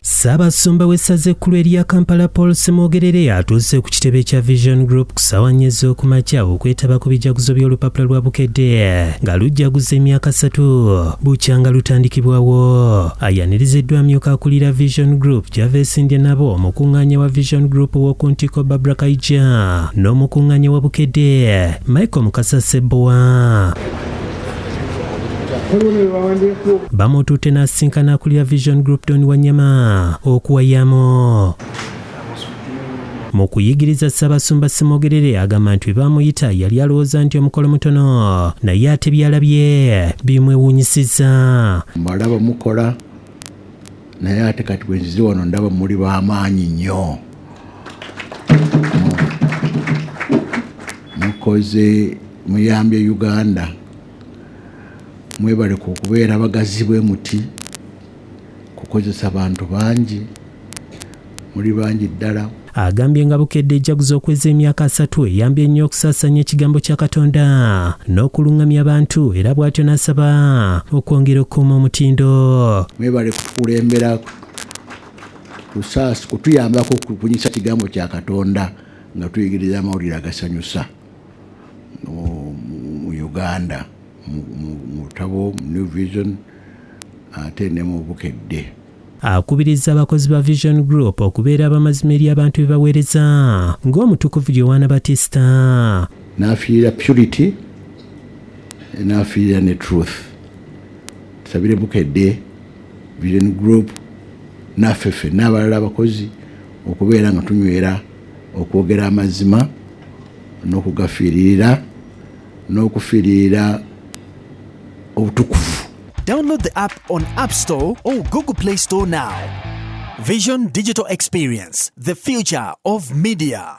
Ssaabasumba w'essaza ekkulu erya Kampala Paul Semogerere atuuse ku kitebe kya Vision Group ku ssaawa 4 ez'okumakya okwetaba ku bijaguzo by'olupapula lwa Bukedde nga lujjaguza emyaka 3 bukya nga lutandikibwawo. Ayaniriziddwa amyuka akulira Vision Group gy'aveesindye nabo omukuŋŋaanya wa Vision Group w'oku Ntiko Barbara Kaija n'omukuŋŋaanya wa Bukedde Michael Mukasa Ssebbowa. Bamututte n'asinkana akulira Vision Group Don Wanyama okuwayamo. Mu kuyigiriza Ssaabasumba Semogerere agamba nti bwe bamuyita yali alowooza nti omukolo mutono naye ate byalabye bimwewuunyisiza. Mbalaba mukola naye ate kati bwe nzize wano ndaba muli b'amaanyi nnyo. Mukoze muyambye Uganda. Mwebale ku kubeera bagazi bwe muti kukozesa abantu bangi muri bangi ddala. Agambye nga Bukedde ejjaguza okweza emyaka 3 eyambye nnyo okusaasanya ekigambo kya Katonda n'okuluŋŋamya abantu era bw'atyo n'asaba okwongera okukuuma omutindo. Mwebale kutukulembera kutuyambako kubunyisa kigambo kya Katonda nga tuyigiriza amawulire agasanyusa mu Uganda. Mutabo New Vision ate ne mu Bukedde. Akubiriza abakozi ba Vision Group okubeera abamazima eri abantu be baweereza ng'omutukuvu Yohana Batista. N'afiirira purity n'afiirira ne truth. Tusabire Bukedde Vision Group n'affeffe n'abalala abakozi okubeera nga tunywera okwogera amazima n'okugafiirira n'okufiirira obutukuvu. Download the app on App Store or Google Play Store now. Vision Digital Experience, the future of media.